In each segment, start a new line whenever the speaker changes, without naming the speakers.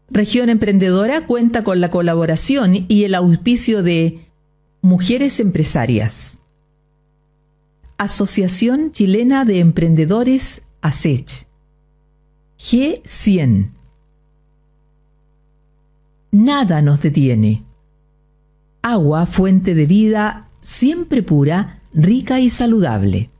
Región Emprendedora cuenta con la colaboración y el auspicio de Mujeres Empresarias, Asociación Chilena de Emprendedores ASECH, G100. Nada nos detiene. Agua, fuente de vida, siempre pura, rica y saludable.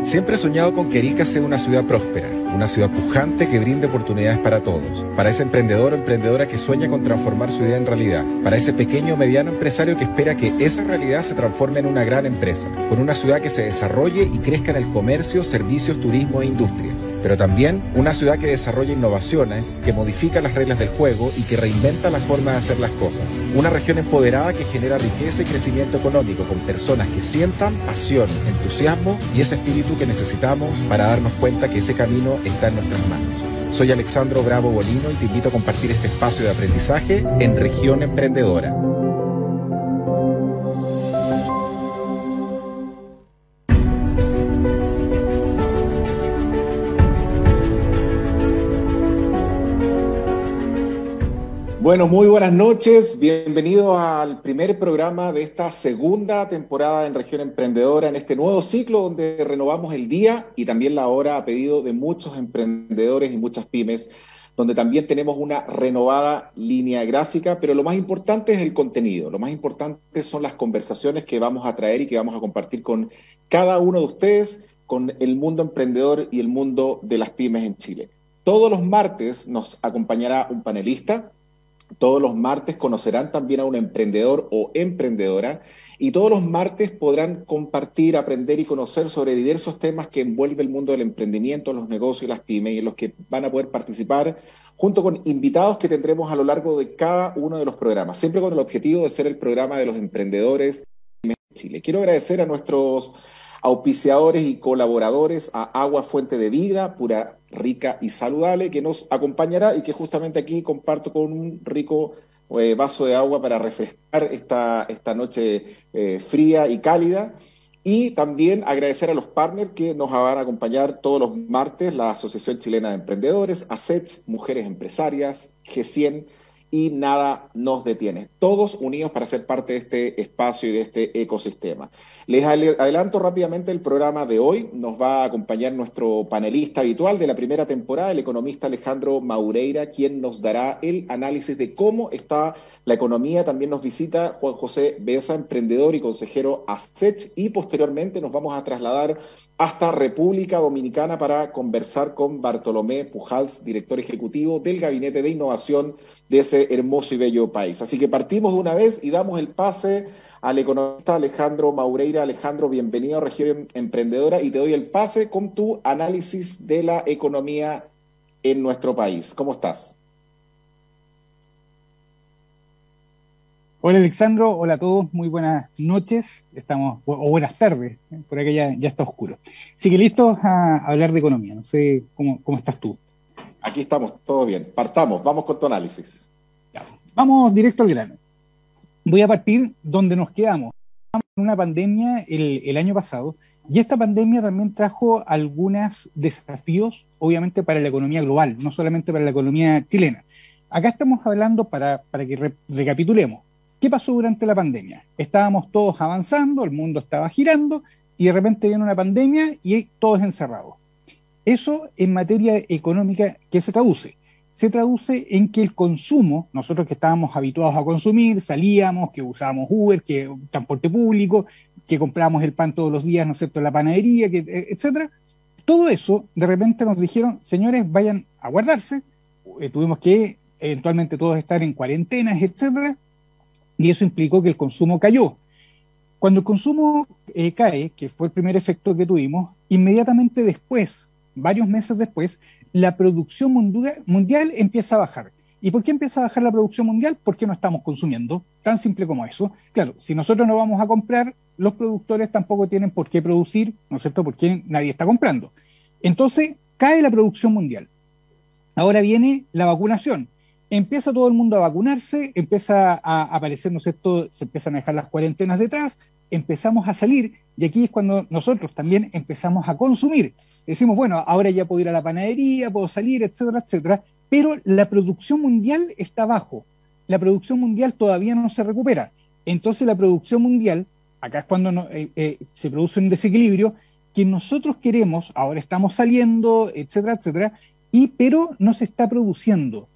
Siempre he soñado con que Arica sea una ciudad próspera, una ciudad pujante que brinde oportunidades para todos. Para ese emprendedor o emprendedora que sueña con transformar su idea en realidad. Para ese pequeño o mediano empresario que espera que esa realidad se transforme en una gran empresa. Con una ciudad que se desarrolle y crezca en el comercio, servicios, turismo e industrias. Pero también una ciudad que desarrolle innovaciones, que modifica las reglas del juego y que reinventa la forma de hacer las cosas. Una región empoderada que genera riqueza y crecimiento económico con personas que sientan pasión, entusiasmo y ese espíritu que necesitamos para darnos cuenta que ese camino está en nuestras manos. Soy Alexandro Bravo Bolino y te invito a compartir este espacio de aprendizaje en Región Emprendedora. Bueno, muy buenas noches, bienvenidos al primer programa de esta segunda temporada en Región Emprendedora, en este nuevo ciclo donde renovamos el día y también la hora a pedido de muchos emprendedores y muchas pymes, donde también tenemos una renovada línea gráfica, pero lo más importante es el contenido, lo más importante son las conversaciones que vamos a traer y que vamos a compartir con cada uno de ustedes, con el mundo emprendedor y el mundo de las pymes en Chile. Todos los martes nos acompañará un panelista. Todos los martes conocerán también a un emprendedor o emprendedora y todos los martes podrán compartir, aprender y conocer sobre diversos temas que envuelve el mundo del emprendimiento, los negocios y las pymes, y en los que van a poder participar junto con invitados que tendremos a lo largo de cada uno de los programas, siempre con el objetivo de ser el programa de los emprendedores de Chile. Quiero agradecer a nuestros auspiciadores y colaboradores, a Agua Fuente de Vida, pura, rica y saludable, que nos acompañará y que justamente aquí comparto con un rico vaso de agua para refrescar esta noche fría y cálida. Y también agradecer a los partners que nos van a acompañar todos los martes, la Asociación Chilena de Emprendedores, ASECH, Mujeres Empresarias, G100 y Nada Nos Detiene. Todos unidos para ser parte de este espacio y de este ecosistema. Les adelanto rápidamente el programa de hoy. Nos va a acompañar nuestro panelista habitual de la primera temporada, el economista Alejandro Maureira, quien nos dará el análisis de cómo está la economía. También nos visita Juan José Besa, emprendedor y consejero ASECH, y posteriormente nos vamos a trasladar hasta República Dominicana para conversar con Bartolomé Pujals, director ejecutivo del Gabinete de Innovación de ese hermoso y bello país. Así que partimos de una vez y damos el pase al economista Alejandro Maureira. Alejandro, bienvenido a Región Emprendedora y te doy el pase con tu análisis de la economía en nuestro país. ¿Cómo estás?
Hola Alexandro, hola a todos, muy buenas noches, o buenas tardes, por acá ya está oscuro. Así que listos a hablar de economía, no sé cómo estás tú.
Aquí estamos, todo bien, partamos, vamos con tu análisis.
Ya, vamos directo al grano. Voy a partir donde nos quedamos. Estamos en una pandemia el año pasado, y esta pandemia también trajo algunos desafíos, obviamente para la economía global, no solamente para la economía chilena. Acá estamos hablando, para que recapitulemos, ¿qué pasó durante la pandemia? Estábamos todos avanzando, el mundo estaba girando, y de repente viene una pandemia y todos encerrados. Eso en materia económica, ¿qué se traduce? Se traduce en que el consumo, nosotros que estábamos habituados a consumir, salíamos, que usábamos Uber, que transporte público, que comprábamos el pan todos los días, ¿no es cierto?, en la panadería, etcétera. Todo eso, de repente nos dijeron, señores, vayan a guardarse, tuvimos que eventualmente todos estar en cuarentenas, etcétera, y eso implicó que el consumo cayó. Cuando el consumo cae, que fue el primer efecto que tuvimos, inmediatamente después, varios meses después, la producción mundial empieza a bajar. ¿Y por qué empieza a bajar la producción mundial? Porque no estamos consumiendo, tan simple como eso. Claro, si nosotros no vamos a comprar, los productores tampoco tienen por qué producir, ¿no es cierto?, porque nadie está comprando. Entonces, cae la producción mundial. Ahora viene la vacunación. Empieza todo el mundo a vacunarse, empieza a aparecer, ¿no es cierto?, se empiezan a dejar las cuarentenas detrás, empezamos a salir, y aquí es cuando nosotros también empezamos a consumir. Decimos, bueno, ahora ya puedo ir a la panadería, puedo salir, etcétera, etcétera, pero la producción mundial está abajo. La producción mundial todavía no se recupera. Entonces la producción mundial, acá es cuando se produce un desequilibrio que nosotros queremos, ahora estamos saliendo, etcétera, etcétera, pero no se está produciendo.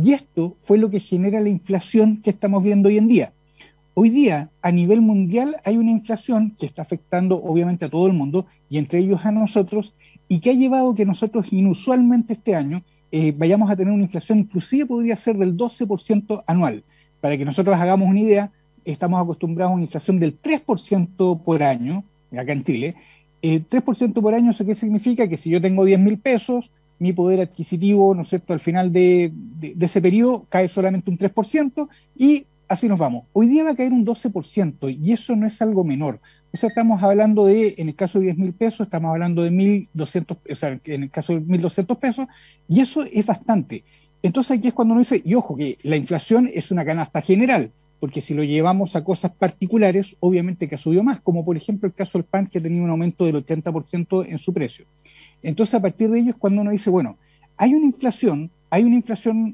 Y esto fue lo que genera la inflación que estamos viendo hoy en día. Hoy día, a nivel mundial, hay una inflación que está afectando obviamente a todo el mundo, y entre ellos a nosotros, y que ha llevado que nosotros inusualmente este año vayamos a tener una inflación, inclusive podría ser del 12% anual. Para que nosotros hagamos una idea, estamos acostumbrados a una inflación del 3% por año, acá en Chile. 3% por año, ¿eso qué significa? Que si yo tengo 10.000 pesos, mi poder adquisitivo, ¿no es cierto?, al final de ese periodo cae solamente un 3%, y así nos vamos. Hoy día va a caer un 12%, y eso no es algo menor. O sea, estamos hablando de, en el caso de 10.000 pesos, estamos hablando de 1.200, o sea, en el caso de 1.200 pesos, y eso es bastante. Entonces aquí es cuando uno dice, y ojo, que la inflación es una canasta general, porque si lo llevamos a cosas particulares, obviamente que ha subido más, como por ejemplo el caso del pan, que ha tenido un aumento del 80% en su precio. Entonces a partir de ello es cuando uno dice, bueno, hay una inflación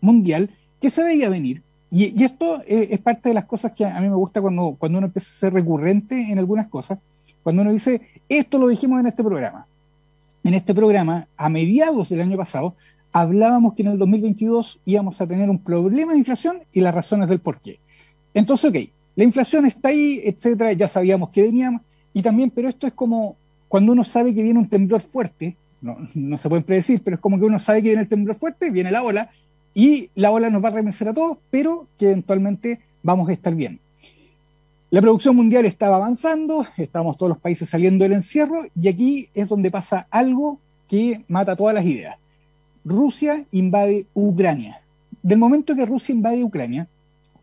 mundial que se veía venir, y esto es parte de las cosas que a mí me gusta cuando uno empieza a ser recurrente en algunas cosas, cuando uno dice, esto lo dijimos en este programa. En este programa, a mediados del año pasado, hablábamos que en el 2022 íbamos a tener un problema de inflación y las razones del por qué. Entonces, ok, la inflación está ahí, etcétera, ya sabíamos que veníamos, y también, pero esto es como cuando uno sabe que viene un temblor fuerte, no se puede predecir, pero es como que uno sabe que viene el temblor fuerte, viene la ola, y la ola nos va a remecer a todos, pero que eventualmente vamos a estar bien. La producción mundial estaba avanzando, estábamos todos los países saliendo del encierro, y aquí es donde pasa algo que mata todas las ideas. Rusia invade Ucrania. Del momento que Rusia invade Ucrania,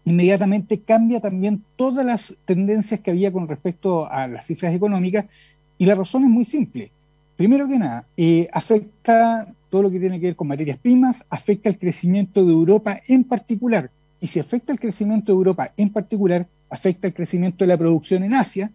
inmediatamente cambia también todas las tendencias que había con respecto a las cifras económicas, y la razón es muy simple. Primero que nada, afecta todo lo que tiene que ver con materias primas, afecta el crecimiento de Europa en particular, y si afecta el crecimiento de Europa en particular, afecta el crecimiento de la producción en Asia,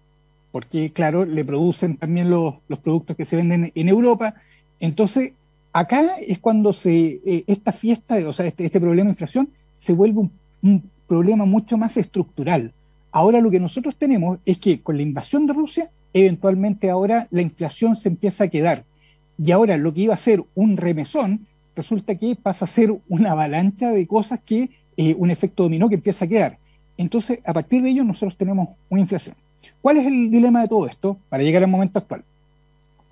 porque claro, le producen también los productos que se venden en Europa. Entonces, acá es cuando esta fiesta, o sea, este problema de inflación se vuelve un problema mucho más estructural. Ahora lo que nosotros tenemos es que con la invasión de Rusia, eventualmente ahora la inflación se empieza a quedar. Y ahora lo que iba a ser un remesón, resulta que pasa a ser una avalancha de cosas que, un efecto dominó que empieza a quedar. Entonces, a partir de ello, nosotros tenemos una inflación. ¿Cuál es el dilema de todo esto para llegar al momento actual?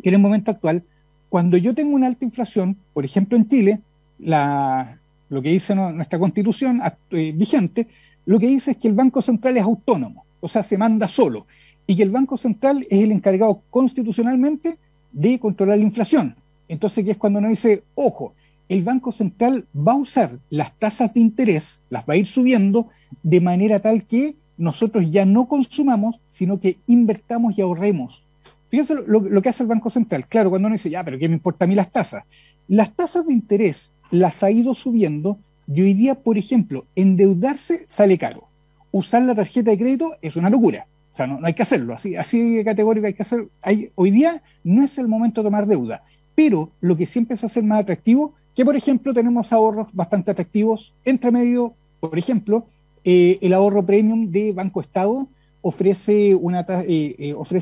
Que en el momento actual, cuando yo tengo una alta inflación, por ejemplo en Chile, lo que dice nuestra constitución vigente, lo que dice es que el Banco Central es autónomo, o sea, se manda solo, y que el Banco Central es el encargado constitucionalmente de controlar la inflación. Entonces, que es cuando uno dice, ojo, el Banco Central va a usar las tasas de interés, las va a ir subiendo de manera tal que nosotros ya no consumamos, sino que invertamos y ahorremos. Fíjense lo que hace el Banco Central. Claro, cuando uno dice, ya, pero ¿qué me importa a mí las tasas? Las tasas de interés las ha ido subiendo, y hoy día, por ejemplo, endeudarse sale caro. Usar la tarjeta de crédito es una locura. O sea, no hay que hacerlo, así de categórico hay que hacer. Hoy día no es el momento de tomar deuda, pero lo que siempre es hacer más atractivo, que por ejemplo tenemos ahorros bastante atractivos, entre medio, por ejemplo, el ahorro premium de Banco Estado ofrece,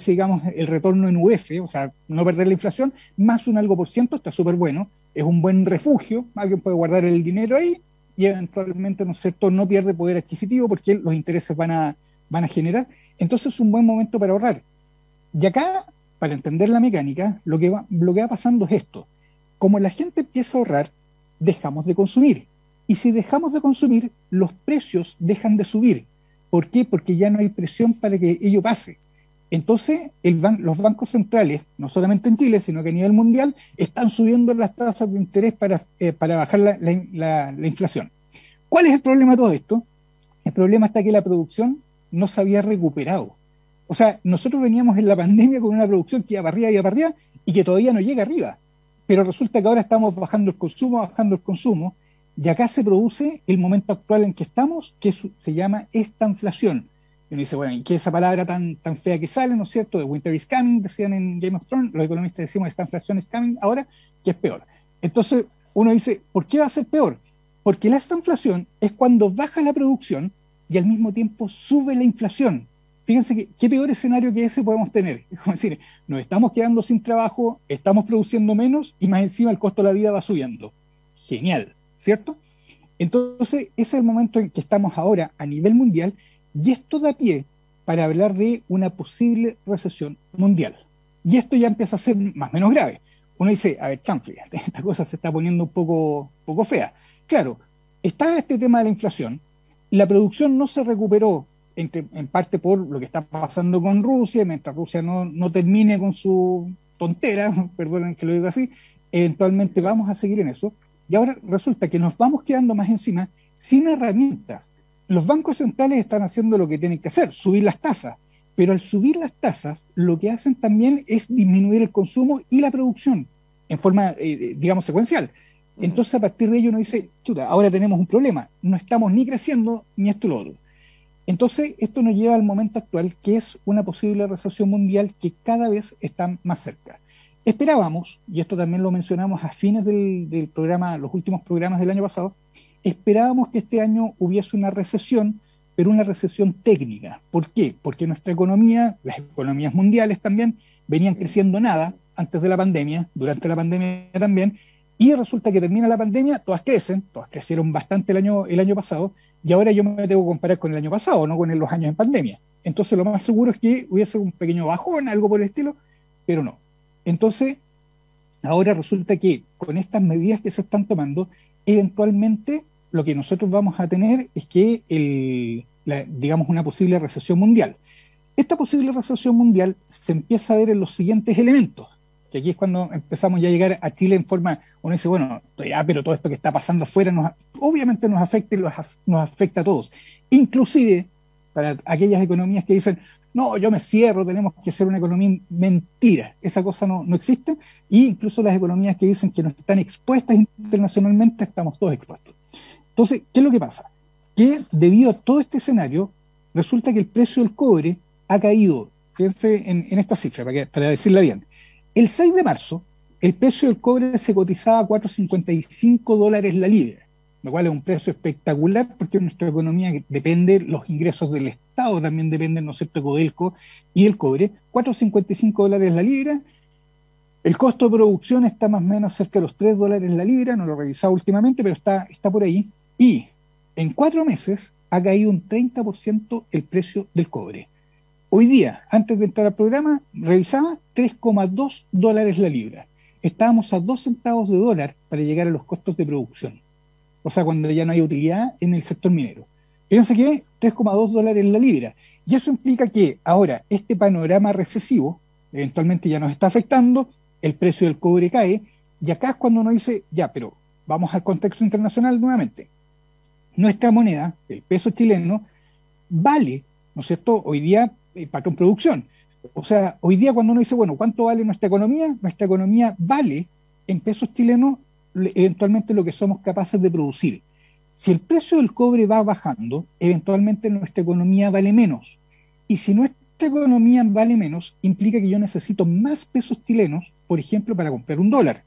digamos, el retorno en UF, o sea, no perder la inflación, más un algo por ciento, está súper bueno, es un buen refugio, alguien puede guardar el dinero ahí, y eventualmente, ¿no es cierto?, no pierde poder adquisitivo porque los intereses van a generar. Entonces es un buen momento para ahorrar. Y acá, para entender la mecánica, lo que va pasando es esto. Como la gente empieza a ahorrar, dejamos de consumir. Y si dejamos de consumir, los precios dejan de subir. ¿Por qué? Porque ya no hay presión para que ello pase. Entonces, los bancos centrales, no solamente en Chile, sino que a nivel mundial, están subiendo las tasas de interés para bajar la inflación. ¿Cuál es el problema de todo esto? El problema está que la producción no se había recuperado. O sea, nosotros veníamos en la pandemia con una producción que iba para arriba, y que todavía no llega arriba. Pero resulta que ahora estamos bajando el consumo, y acá se produce el momento actual en que estamos, que se llama estanflación. Y uno dice, bueno, ¿y qué es esa palabra tan fea que sale, ¿no es cierto? De winter is coming, decían en Game of Thrones, los economistas decimos estanflación is coming ahora, que es peor. Entonces uno dice, ¿por qué va a ser peor? Porque la estanflación es cuando baja la producción y al mismo tiempo sube la inflación. Fíjense que qué peor escenario que ese podemos tener. Es como decir, nos estamos quedando sin trabajo, estamos produciendo menos y más encima el costo de la vida va subiendo. Genial, ¿cierto? Entonces, ese es el momento en que estamos ahora a nivel mundial y esto da pie para hablar de una posible recesión mundial. Y esto ya empieza a ser más o menos grave. Uno dice, a ver, chanfle, esta cosa se está poniendo un poco fea. Claro, está este tema de la inflación, la producción no se recuperó en parte por lo que está pasando con Rusia, mientras Rusia no termine con su tontera, perdonen que lo diga así, eventualmente vamos a seguir en eso, y ahora resulta que nos vamos quedando más encima sin herramientas. Los bancos centrales están haciendo lo que tienen que hacer, subir las tasas, pero al subir las tasas, lo que hacen también es disminuir el consumo y la producción en forma, digamos, secuencial. Entonces, a partir de ello uno dice, chuta, ahora tenemos un problema, no estamos ni creciendo ni esto y lo otro. Entonces, esto nos lleva al momento actual, que es una posible recesión mundial que cada vez está más cerca. Esperábamos, y esto también lo mencionamos a fines del programa, los últimos programas del año pasado, esperábamos que este año hubiese una recesión, pero una recesión técnica. ¿Por qué? Porque nuestra economía, las economías mundiales también, venían creciendo nada antes de la pandemia, durante la pandemia también, y resulta que termina la pandemia, todas crecen, todas crecieron bastante el año pasado, y ahora yo me tengo que comparar con el año pasado, no con los años en pandemia. Entonces lo más seguro es que hubiese un pequeño bajón, algo por el estilo, pero no. Entonces, ahora resulta que con estas medidas que se están tomando, eventualmente lo que nosotros vamos a tener es que, digamos, una posible recesión mundial. Esta posible recesión mundial se empieza a ver en los siguientes elementos, que aquí es cuando empezamos ya a llegar a Chile en forma, uno dice, bueno, pero todo esto que está pasando afuera obviamente nos afecta y nos afecta a todos. Inclusive para aquellas economías que dicen, no, yo me cierro, tenemos que hacer una economía mentira. Esa cosa no existe. Y incluso las economías que dicen que no están expuestas internacionalmente, estamos todos expuestos. Entonces, ¿qué es lo que pasa? Que debido a todo este escenario, resulta que el precio del cobre ha caído. Fíjense en esta cifra, para decirla bien. El 6 de marzo, el precio del cobre se cotizaba a $4.55 la libra, lo cual es un precio espectacular porque nuestra economía depende, los ingresos del Estado también dependen, ¿no es cierto?, Codelco y el cobre. $4.55 la libra. El costo de producción está más o menos cerca de los $3 la libra, no lo he revisado últimamente, pero está por ahí. Y en 4 meses ha caído un 30% el precio del cobre. Hoy día, antes de entrar al programa, revisaba $3,2 la libra. Estábamos a 2 centavos de dólar para llegar a los costos de producción. O sea, cuando ya no hay utilidad en el sector minero. Fíjense que $3,2 la libra. Y eso implica que ahora este panorama recesivo eventualmente ya nos está afectando, el precio del cobre cae, y acá es cuando uno dice, ya, pero vamos al contexto internacional nuevamente. Nuestra moneda, el peso chileno, vale, ¿no es cierto?, hoy día patrón producción. O sea, hoy día cuando uno dice, bueno, ¿cuánto vale nuestra economía vale en pesos chilenos eventualmente lo que somos capaces de producir. Si el precio del cobre va bajando, eventualmente nuestra economía vale menos. Y si nuestra economía vale menos, implica que yo necesito más pesos chilenos, por ejemplo, para comprar un dólar.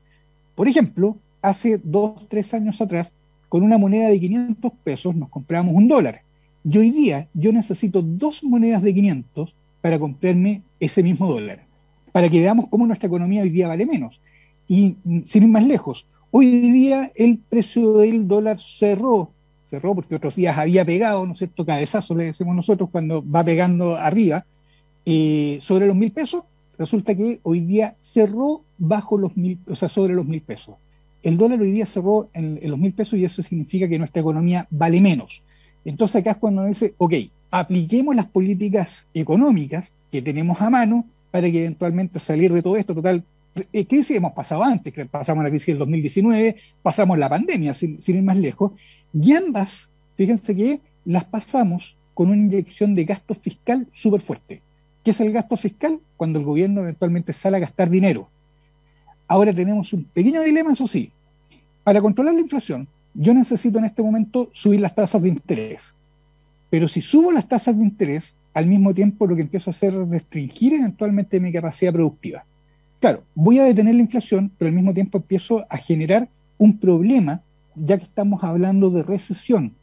Por ejemplo, hace 2, 3 años atrás, con una moneda de 500 pesos nos comprábamos un dólar. Y hoy día yo necesito 2 monedas de 500 para comprarme ese mismo dólar. Para que veamos cómo nuestra economía hoy día vale menos. Y sin ir más lejos, hoy día el precio del dólar cerró porque otros días había pegado, ¿no es cierto?, cabezazo le decimos nosotros cuando va pegando arriba, sobre los 1.000 pesos. Resulta que hoy día cerró bajo los 1.000, o sea, sobre los 1.000 pesos. El dólar hoy día cerró en los 1.000 pesos y eso significa que nuestra economía vale menos. Entonces acá es cuando uno dice, ok, apliquemos las políticas económicas que tenemos a mano para que eventualmente salir de todo esto. Total, crisis hemos pasado antes, pasamos la crisis del 2019, pasamos la pandemia, sin ir más lejos, y ambas, fíjense que las pasamos con una inyección de gasto fiscal súper fuerte. ¿Qué es el gasto fiscal? Cuando el gobierno eventualmente sale a gastar dinero. Ahora tenemos un pequeño dilema, eso sí. Para controlar la inflación, yo necesito en este momento subir las tasas de interés. Pero si subo las tasas de interés, al mismo tiempo lo que empiezo a hacer es restringir eventualmente mi capacidad productiva. Claro, voy a detener la inflación, pero al mismo tiempo empiezo a generar un problema ya que estamos hablando de recesión,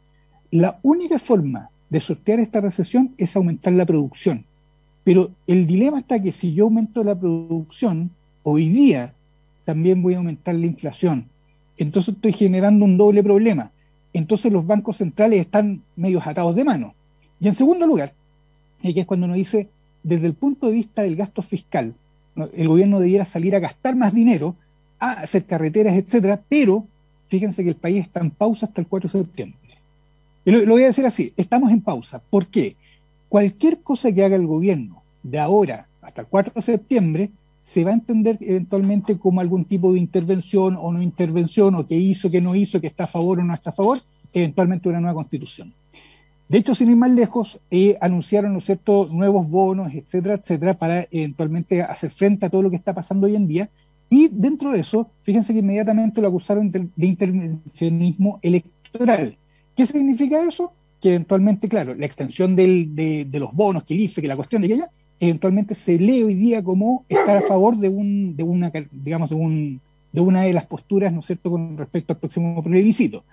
la única forma de sortear esta recesión es aumentar la producción. Pero el dilema está que si yo aumento la producción, hoy día también voy a aumentar la inflación. Entonces estoy generando un doble problema. Entonces los bancos centrales están medio atados de mano. Y en segundo lugar, que es cuando uno dice, desde el punto de vista del gasto fiscal, ¿no? El gobierno debiera salir a gastar más dinero, a hacer carreteras, etcétera, pero fíjense que el país está en pausa hasta el 4 de septiembre. Y lo voy a decir así, estamos en pausa. ¿Por qué? Cualquier cosa que haga el gobierno de ahora hasta el 4 de septiembre se va a entender eventualmente como algún tipo de intervención o no intervención, o que hizo, que no hizo, que está a favor o no está a favor, eventualmente una nueva constitución. De hecho, sin ir más lejos, anunciaron, ¿no es cierto?, nuevos bonos, etcétera, para eventualmente hacer frente a todo lo que está pasando hoy en día. Y dentro de eso, fíjense que inmediatamente lo acusaron de intervencionismo electoral. ¿Qué significa eso? Que eventualmente, claro, la extensión de los bonos, que el IFE, que la cuestión de aquella, eventualmente se lee hoy día como estar a favor de una de las posturas, ¿no es cierto?, con respecto al próximo plebiscito.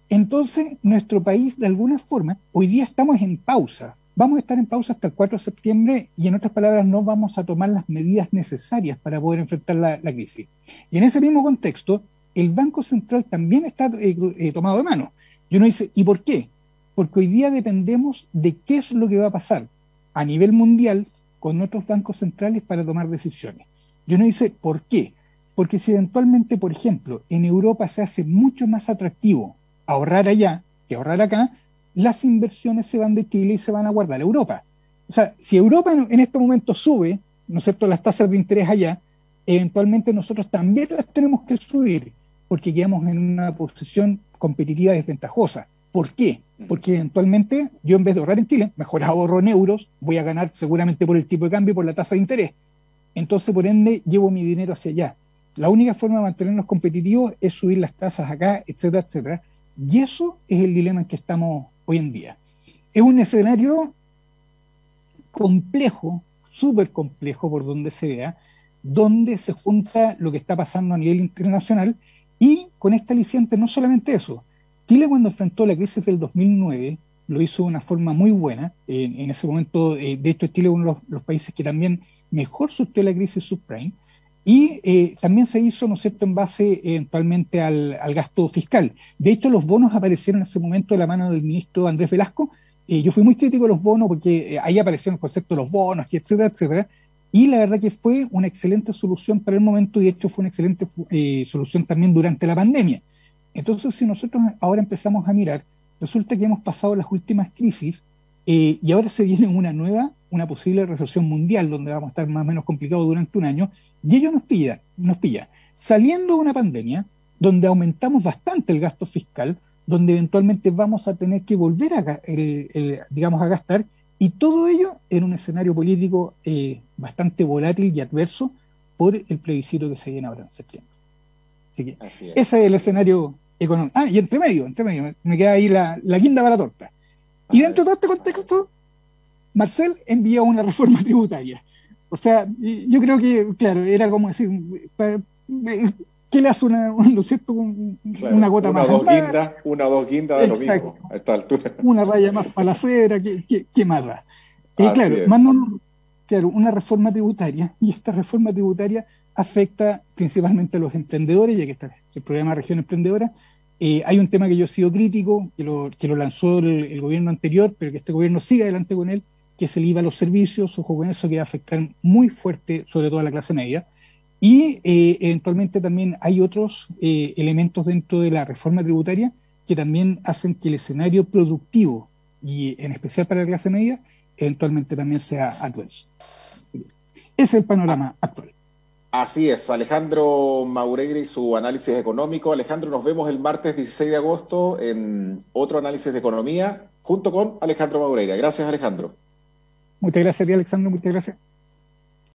Entonces, nuestro país, de alguna forma, hoy día estamos en pausa. Vamos a estar en pausa hasta el 4 de septiembre y, en otras palabras, no vamos a tomar las medidas necesarias para poder enfrentar la crisis. Y en ese mismo contexto, el Banco Central también está tomado de mano. Y uno dice, ¿y por qué? Porque hoy día dependemos de qué es lo que va a pasar a nivel mundial con otros bancos centrales para tomar decisiones. Y uno dice, ¿por qué? Porque si eventualmente, por ejemplo, en Europa se hace mucho más atractivo ahorrar allá que ahorrar acá, las inversiones se van de Chile y se van a guardar a Europa. O sea, si Europa en este momento sube, ¿no es cierto?, las tasas de interés allá, eventualmente nosotros también las tenemos que subir, porque quedamos en una posición competitiva desventajosa. ¿Por qué? Porque eventualmente yo, en vez de ahorrar en Chile, mejor ahorro en euros, voy a ganar seguramente por el tipo de cambio y por la tasa de interés. Entonces, por ende, llevo mi dinero hacia allá. La única forma de mantenernos competitivos es subir las tasas acá, etcétera, etcétera. Y eso es el dilema en que estamos hoy en día. Es un escenario complejo, súper complejo por donde se vea, donde se junta lo que está pasando a nivel internacional y con esta aliciente no solamente eso. Chile, cuando enfrentó la crisis del 2009, lo hizo de una forma muy buena. En ese momento, de hecho, Chile es uno de los países que también mejor sorteó la crisis subprime. Y también se hizo, ¿no es cierto?, en base eventualmente al gasto fiscal. De hecho, los bonos aparecieron en ese momento de la mano del ministro Andrés Velasco. Yo fui muy crítico de los bonos porque ahí apareció el concepto de los bonos, etcétera, etcétera. Y la verdad que fue una excelente solución para el momento, y de hecho fue una excelente solución también durante la pandemia. Entonces, si nosotros ahora empezamos a mirar, resulta que hemos pasado las últimas crisis y ahora se viene una posible recesión mundial, donde vamos a estar más o menos complicados durante un año, y ello nos pilla saliendo de una pandemia, donde aumentamos bastante el gasto fiscal, donde eventualmente vamos a tener que volver digamos, a gastar, y todo ello en un escenario político bastante volátil y adverso por el plebiscito que se viene ahora en septiembre. Así que ese es el escenario económico. Ah, y entre medio, me queda ahí la guinda para la torta. Y dentro de todo este contexto, Marcel envía una reforma tributaria. O sea, yo creo que, claro, era como decir, ¿qué le hace ¿no es cierto?
Claro,
una gota más?
Una o dos guindas de lo mismo a esta altura.
Una raya más para la cera, ¿qué más da? Claro, claro, una reforma tributaria, y esta reforma tributaria afecta principalmente a los emprendedores, ya que está el programa Región Emprendedora. Hay un tema que yo he sido crítico, que lo lanzó el gobierno anterior, pero que este gobierno sigue adelante con él, que es el IVA a los servicios. Ojo con eso, que va a afectar muy fuerte, sobre todo a la clase media. Y eventualmente también hay otros elementos dentro de la reforma tributaria que también hacen que el escenario productivo, y en especial para la clase media, eventualmente también sea adverso. Ese es el panorama actual.
Así es, Alejandro Maureira y su análisis económico. Alejandro, nos vemos el martes 16 de agosto en otro análisis de economía junto con Alejandro Maureira. Gracias, Alejandro.
Muchas gracias a ti, Alexandro. Muchas gracias.